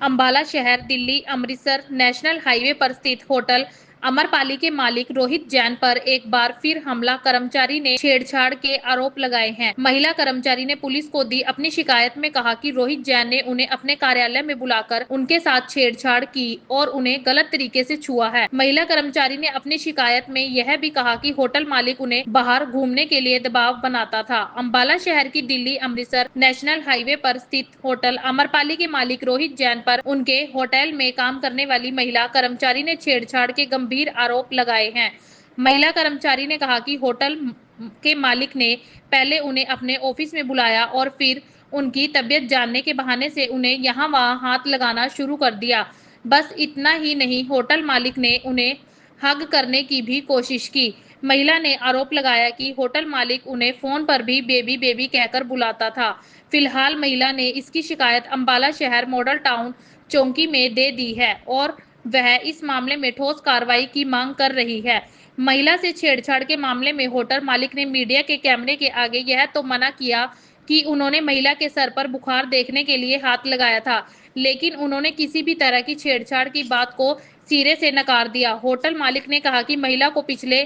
अंबाला शहर Delhi Amritsar national highway पर स्थित होटल अमरपाली के मालिक रोहित जैन पर एक बार फिर हमला कर्मचारी ने छेड़छाड़ के आरोप लगाए हैं। महिला कर्मचारी ने पुलिस को दी अपनी शिकायत में कहा कि रोहित जैन ने उन्हें अपने कार्यालय में बुलाकर उनके साथ छेड़छाड़ की और उन्हें गलत तरीके से छुआ है। महिला कर्मचारी ने अपनी शिकायत में यह भी कहा कि होटल मालिक उन्हें बाहर घूमने के लिए दबाव बनाता था। अंबाला शहर की दिल्ली अमृतसर नेशनल हाईवे पर स्थित होटल अमरपाली के मालिक रोहित जैन पर उनके होटल में काम करने वाली महिला कर्मचारी ने छेड़छाड़ के गंभीर आरोप लगाए हैं। महिला कर्मचारी ने कहा कि होटल के मालिक ने पहले उन्हें अपने ऑफिस में बुलाया और फिर उनकी तबीयत जानने के बहाने से उन्हें यहाँ वहाँ हाथ लगाना शुरू कर दिया। बस इतना ही नहीं, होटल मालिक ने उन्हें हग करने की भी कोशिश की। महिला ने आरोप लगाया कि होटल मालिक उन्हें फोन पर भी बेबी बेबी कहकर बुलाता था। फिलहाल महिला ने इसकी शिकायत अंबाला शहर मॉडल टाउन चौकी में दे दी है और वह इस मामले में ठोस कार्रवाई की मांग कर रही है। महिला से छेड़छाड़ के मामले में होटल मालिक ने मीडिया के कैमरे के आगे यह तो मना किया कि उन्होंने महिला के सर पर बुखार देखने के लिए हाथ लगाया था, लेकिन उन्होंने किसी भी तरह की छेड़छाड़ की बात को सिरे से नकार दिया। होटल मालिक ने कहा कि महिला को पिछले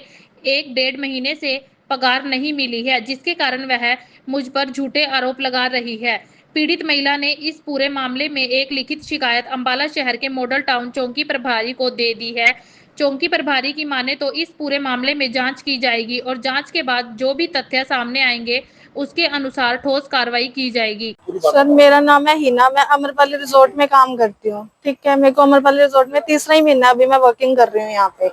1-1.5 महीने से पगार नहीं मिली है, जिसके कारण वह मुझ पर झूठे आरोप लगा रही है। पीड़ित महिला ने इस पूरे मामले में एक लिखित शिकायत अंबाला शहर के मॉडल टाउन चौकी प्रभारी को दे दी है। चौकी प्रभारी की माने तो इस पूरे मामले में जांच की जाएगी और जांच के बाद जो भी तथ्य सामने आएंगे उसके अनुसार ठोस कार्रवाई की जाएगी। सर, मेरा नाम है हिना। मैं अमरपाली रिजॉर्ट में काम करती हूँ। ठीक है, मेरे को अमरपाली रिजॉर्ट में तीसरा ही महीना अभी मैं वर्किंग कर रही हूँ यहाँ पे।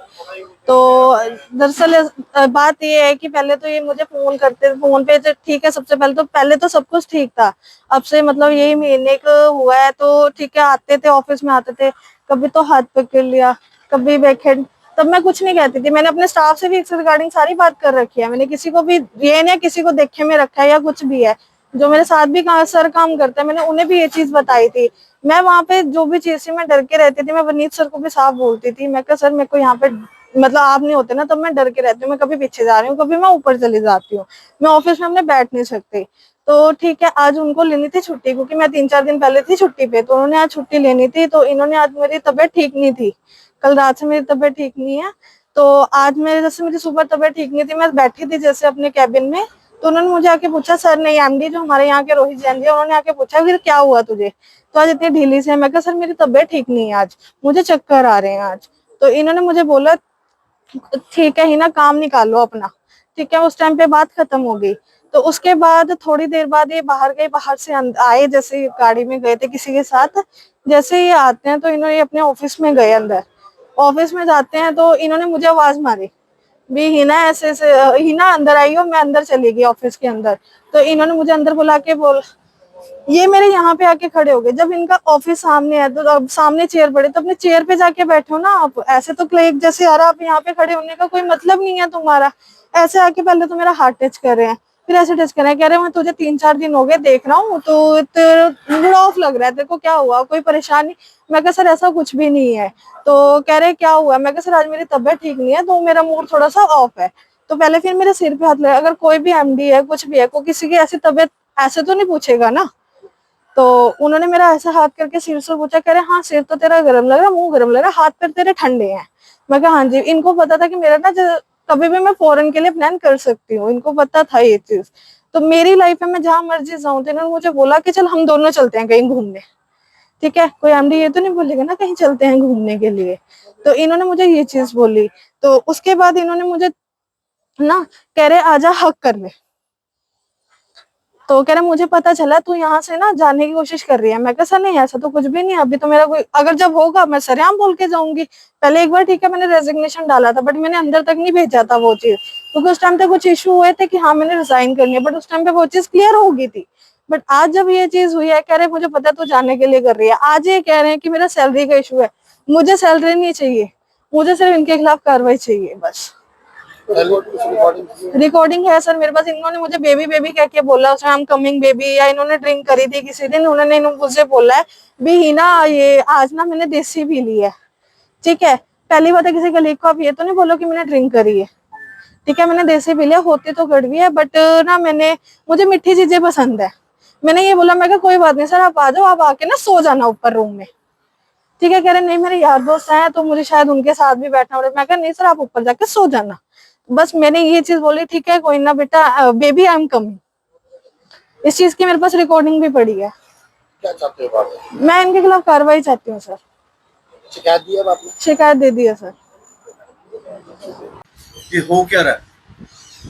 तो दरअसल बात ये है कि पहले तो ये मुझे फोन करते थे, फोन पे ठीक है। सबसे पहले तो सब कुछ ठीक था। अब से मतलब यही महीने को हुआ है तो ठीक है, आते थे ऑफिस में, आते थे, कभी तो हाथ पकड़ लिया, कभी बैकहैंड। तब मैं कुछ नहीं कहती थी। मैंने अपने स्टाफ से भी इससे रिगार्डिंग सारी बात कर रखी है। मैंने किसी को भी ये नहीं किसी को देखे में रखा है या कुछ भी है। जो मेरे साथ भी सर काम करते हैं, मैंने उन्हें भी ये चीज बताई थी। मैं वहां पे जो भी चीज थी मैं डर के रहती थी। मैं वनीत सर को भी साफ बोलती थी, मैं कहा सर मेरे को यहाँ पे मतलब आप नहीं होते ना, तब मैं डर के रहती हूँ। मैं कभी पीछे जा रही हूँ, कभी मैं ऊपर चली जाती हूँ, मैं ऑफिस में अपने बैठ नहीं सकती। तो ठीक है, आज उनको लेनी थी छुट्टी, क्योंकि मैं 3-4 दिन पहले थी छुट्टी पे, तो उन्होंने आज छुट्टी लेनी थी। तो इन्होंने आज मेरी तबीयत ठीक नहीं थी, कल रात से मेरी तबीयत ठीक नहीं है। तो आज मेरी सुबह तबीयत ठीक नहीं थी, मैं बैठी थी जैसे अपने कैबिन में। तो उन्होंने मुझे आके पूछा, सर नहीं, एमडी जो हमारे यहाँ के रोहित जैन जी, उन्होंने आके पूछा फिर क्या हुआ तुझे, तो आज इतनी ढीली से। मैं कहा सर मेरी तबीयत ठीक नहीं है, आज मुझे चक्कर आ रहे हैं आज। तो इन्होंने मुझे बोला ठीक है हिना, काम निकालो अपना। ठीक है, उस टाइम पे बात खत्म हो गई। तो उसके बाद थोड़ी देर बाद ये बाहर गए, बाहर से आए, जैसे गाड़ी में गए थे किसी के साथ। जैसे ये आते हैं तो इन्होंने अपने ऑफिस में गए, अंदर ऑफिस में जाते हैं तो इन्होंने मुझे आवाज मारी भी, हिना ऐसे ऐसे, हिना अंदर आई हो। मैं अंदर चली गई ऑफिस के अंदर। तो इन्होंने मुझे अंदर बुला के बोल, ये मेरे यहाँ पे आके खड़े हो गए। जब इनका ऑफिस सामने है तो अब सामने चेयर पड़े, तो अपने चेयर पे जाके बैठो ना आप। ऐसे तो क्लेक जैसे आ रहा, आप यहाँ पे खड़े होने का कोई मतलब नहीं है तुम्हारा। ऐसे आके पहले तो मेरा हाथ टच कर रहे हैं, फिर ऐसे टच कर रहे हैं, कह रहे हैं मैं तुझे 3-4 दिन हो गए देख रहा हूँ, तो मूड ऑफ लग रहा है, तेरे को क्या हुआ, कोई परेशानी। मैं कहा सर ऐसा कुछ भी नहीं है। तो कह रहे क्या हुआ। मैं कहा सर आज मेरी तबीयत ठीक नहीं है, तो मेरा मूड थोड़ा सा ऑफ है। तो पहले फिर मेरे सिर पे हाथ लगा। अगर कोई भी एमडी है, कुछ भी है, कोई किसी की ऐसी तबीयत ऐसे तो नहीं पूछेगा ना। तो उन्होंने मेरा ऐसा हाथ करके सिर से पूछा, कह रहे हाँ सिर तो तेरा गर्म लग रहा, मुंह गर्म लग रहा, हाथ पैर तेरे ठंडे हैं। मैं कहा हाँ जी। इनको पता था कि मेरा ना कभी भी मैं फॉरेन के लिए प्लान कर सकती हूँ, इनको पता था ये चीज। तो मेरी लाइफ में मैं जहां मर्जी जाऊं, तो इन्होंने मुझे बोला कि चल हम दोनों चलते हैं कहीं घूमने। ठीक है, कोई एमडी ये तो नहीं बोलेगा ना कहीं चलते हैं घूमने के लिए। तो इन्होंने मुझे ये चीज बोली। तो उसके बाद इन्होंने मुझे ना कह रहे आजा हक कर ले। तो कह रहा मुझे पता चला तू यहाँ से ना जाने की कोशिश कर रही है। मैं कहा सर नहीं, ऐसा तो कुछ भी नहीं, अभी तो मेरा कोई, अगर जब होगा मैं सरेआम बोल के जाऊंगी। पहले एक बार ठीक है मैंने रेजिग्नेशन डाला था, बट मैंने अंदर तक नहीं भेजा था वो चीज, क्योंकि उस टाइम पे कुछ इशू हुए थे कि हाँ मैंने रिजाइन करनी है, बट उस टाइम पे वो चीज क्लियर हो गई थी। बट आज जब ये चीज हुई है, कह रहे मुझे पता है तू जाने के लिए कर रही है। आज ये कह रहे हैं कि मेरा सैलरी का इशू है। मुझे सैलरी नहीं चाहिए, मुझे सिर्फ इनके खिलाफ कार्रवाई चाहिए बस। रिकॉर्डिंग है सर मेरे पास। इन्होंने मुझे बेबी बेबी कह के बोला, उसमें आई एम कमिंग बेबी, या इन्होंने ड्रिंक करी थी किसी दिन, उन्होंने मुझसे बोला है भी हिना ये आज ना मैंने देसी पी ली है। ठीक है, पहली बात है किसी कलीग को आप ये तो नहीं बोलो कि मैंने ड्रिंक करी है। ठीक है, मैंने देसी पी लिया, होती तो कड़वी है, बट ना मुझे मीठी चीजें पसंद है। मैंने ये बोला, मैं कहा कोई बात नहीं सर, आप आ जाओ, आप आके ना सो जाना ऊपर रूम में। ठीक है, कह रहे नहीं मेरे यार दोस्त हैं तो मुझे शायद उनके साथ भी बैठना पड़े। मैं कहा नहीं सर, आप ऊपर जाके सो जाना। बस मैंने ये चीज बोली, ठीक है कोई ना बेटा, बेबी आई एम कमिंग। इस चीज की मेरे पास रिकॉर्डिंग भी पड़ी है। क्या चाहते हो आप? मैं इनके खिलाफ कार्रवाई चाहती हूँ सर। शिकायत दी है आपने? शिकायत दे दी है सर। ये हो क्या रहा है?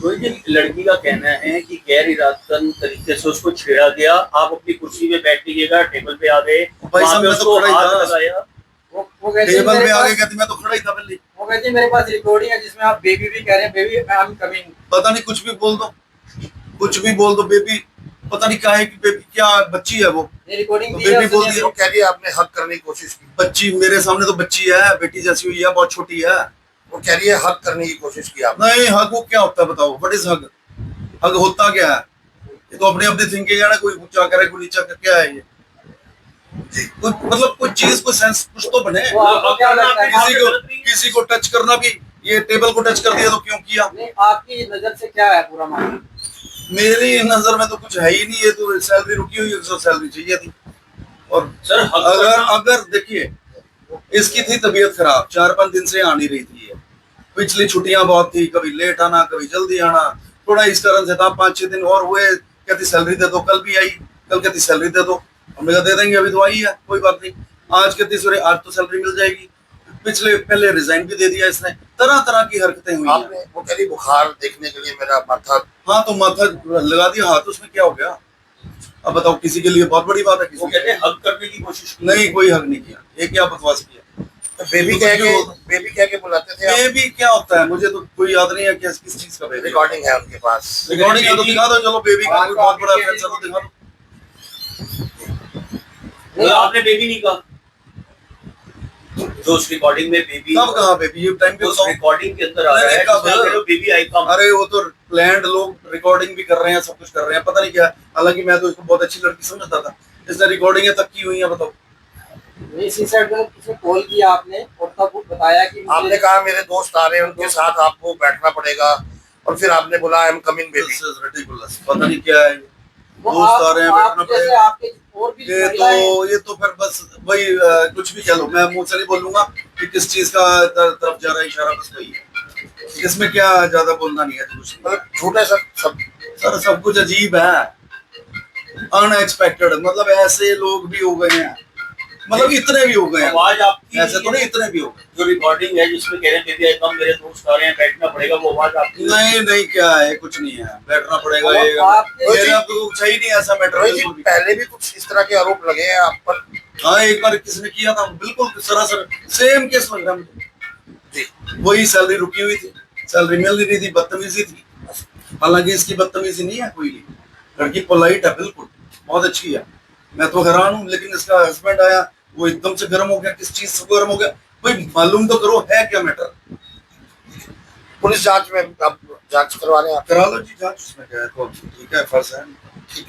तो ये लड़की का कहना है कि गैर इरादतन तरीके से उसको छेड़ा गया। आप अपनी कुर्सी में बैठिएगा, टेबल पे आ गए, भाई साहब मैं तो खड़ा ही था, लगाया। वो कहते टेबल मेरे पे आ पास- गए, कहती मैं तो खड़ा ही था पहले। वो कहते मेरे पास रिकॉर्डिंग है जिसमें आप बेबी भी कह रहे हैं, बेबी आई एम कमिंग। पता नहीं कुछ भी बोल दो, कुछ भी बोल दो, बेबी पता नहीं क्या है कि बेबी क्या बच्ची है वो, ये रिकॉर्डिंग तो दी है बेबी बोल उसने। दिया। वो कह रही है आपने हक करने की कोशिश की। बच्ची मेरे सामने तो बच्ची है, बेटी जैसी हुई है, बहुत छोटी है। वो कह रही है हक करने की कोशिश की आपने। नहीं, हग वो क्या होता है बताओ, व्हाट इज हग? हग होता क्या है? ये तो अपने अपने थिंकिंग है ना, कोई ऊंचा करे कोई नीचा करे, क्या है ये? कुछ मतलब कुछ चीज को सेंस कुछ तो बने। वो आपको क्या लगता है? किसी को टच करना भी, ये टेबल को टच कर दिया तो क्यों किया? नहीं, आपकी नजर से क्या है पूरा मामला? मेरी नजर में तो कुछ है ही नहीं, ये तो सैलरी रुकी हुई है, जो सैलरी चाहिए थी। और सर अगर देखिए इसकी थी तबीयत खराब, 4-5 दिन से आ नहीं रही थी ये। पिछली छुट्टियां बहुत थी, कभी लेट आना कभी जल्दी आना, थोड़ा इस कारण से था। 5-6 दिन और हुए, कहती सैलरी दे दो, कल भी आई, कल कहती सैलरी दे दो, हमने कहा दे देंगे, अभी तो आई है कोई बात नहीं। आज कहती सॉरी आज तो सैलरी मिल जाएगी। पिछले पहले रिजाइन भी दे दिया इसने, तरह तरह की हरकतें हुई हैं। आपने वो कह रही बुखार देखने के लिए मेरा माथा। हाँ तो माथा लगा दिया हाथ, उसमें क्या हो गया? अब बताओ, किसी के लिए बहुत बड़ी बात है, वो किसी कहते हैं हक करने की कोशिश की। नहीं, कोई हक नहीं किया। ये क्या बकवास किया? बेबी कह के बुलाते थे आप। बेबी क्या होता है मुझे तो कोई याद नहीं है कि किस चीज का बेबी। रिकॉर्डिंग है उनके पास। रिकॉर्डिंग है तो दिखा दो, चलो बेबी का कोई बहुत बड़ा ऑफेंस है तो दिखा दो। नहीं, आपने बेबी नहीं कहा। जो उस रिकॉर्डिंग में बेबी, कब कहा बेबी? ये टाइम पे उस बताओ। रिकॉर्डिंग के अंदर आ रहा है नहीं, कब? जिसमें आप कह रहे हो बेबी आई कम। अरे वो तो प्लान्ड लोग रिकॉर्डिंग भी कर रहे हैं, सब कुछ कर रहे हैं, पता नहीं क्या। हालांकि मैं तो इसको बहुत अच्छी लड़की समझता था, इसने रिकॉर्डिंगें तक की हुई हैं। बताओ इसी साइड में किसी कॉल किया आपने और तब बताया कि आपने कहा मेरे दोस्त आ रहे हैं, उनके साथ आपको बैठना पड़ेगा, और फिर आपने बोला I am coming baby. This is ridiculous, पता नहीं क्या है। दोस्त आ रहे हैं, बैठना पड़ेगा। आपके और भी ये तो फिर बस वही कुछ भी चलो, मैं मुंह से नहीं बोलूंगा कि किस चीज का तरफ जा रहा है इशारा, बस वही है। इसमें क्या ज्यादा बोलना नहीं है, कुछ नहीं। मतलब झूठे सब सब कुछ अजीब है, अनएक्सपेक्टेड। मतलब ऐसे लोग भी हो गए हैं, मतलब इतने भी हो गए हैं, आवाज आपकी ऐसे तो नहीं, इतने भी हो गए। जो रिकॉर्डिंग है जिसमें कह रहे हैं बेबी आई कम, मेरे दोस्त आ रहे हैं, बैठना पड़ेगा, वो आवाज आपकी नहीं क्या है, कुछ नहीं है, बैठना पड़ेगा। और ये आपने- मेरा तो सही नहीं ऐसा मैटर। रोहित जी, पहले भी कुछ इस तरह के आरोप लगे हैं आप पर? हाँ, एक बार किसने किया था, बिल्कुल सरासर सेम केस लग रहा मुझे जी। वही सैलरी रुकी हुई थी, सैलरी मिल नहीं रही थी, बदतमीजी थी। हालांकि इसकी बदतमीजी नहीं है कोई नहीं, लड़की पोलाइट है, बिल्कुल बहुत अच्छी है। मैं तो हैरान हूँ, लेकिन इसका हस्बैंड आया वो एकदम से गर्म हो गया। किस चीज से गर्म हो गया भाई, मालूम तो करो है क्या मैटर। पुलिस जांच में आप जांच करवा रहे हैं आप? करा लो जी जांच, उसमें क्या है, तो ठीक है, फर्ज है। ठीक।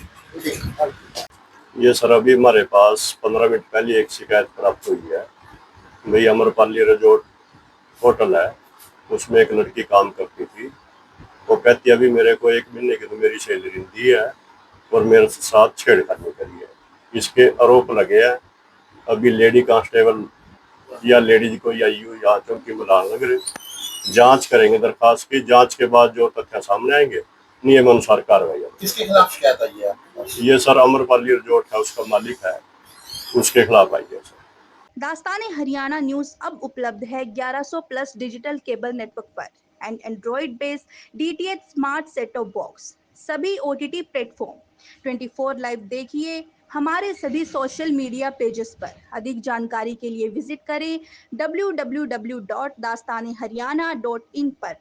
ये सर अभी हमारे पास 15 मिनट पहले एक शिकायत प्राप्त हुई है। भाई अमरपाली रिजॉर्ट होटल है, उसमें एक लड़की काम करती थी। वो कहती अभी मेरे को 1 महीने की तो मेरी सैलरी दी है और मेरे साथ छेड़खानी करी है। इसके आरोप लगे हैं। अभी लेडी कांस्टेबल या लेडीज को या यू यहाँ चौकी बुलाने लग रहे, जांच करेंगे दरखास्त की। जांच के बाद जो तथ्य सामने आएंगे नियम अनुसार कार्रवाई होगी। किसके खिलाफ शिकायत आई है? ये सर अमरपाली रिजॉर्ट है, उसका मालिक है, उसके खिलाफ आई है सर। दास्तान हरियाणा न्यूज़ अब उपलब्ध है 1100 प्लस डिजिटल केबल नेटवर्क पर and Android based DTH smart set top box, सभी OTT प्लेटफॉर्म। 24 लाइव देखिए हमारे सभी सोशल मीडिया पेजेस पर। अधिक जानकारी के लिए विजिट करें www.dastaneharyana.in पर।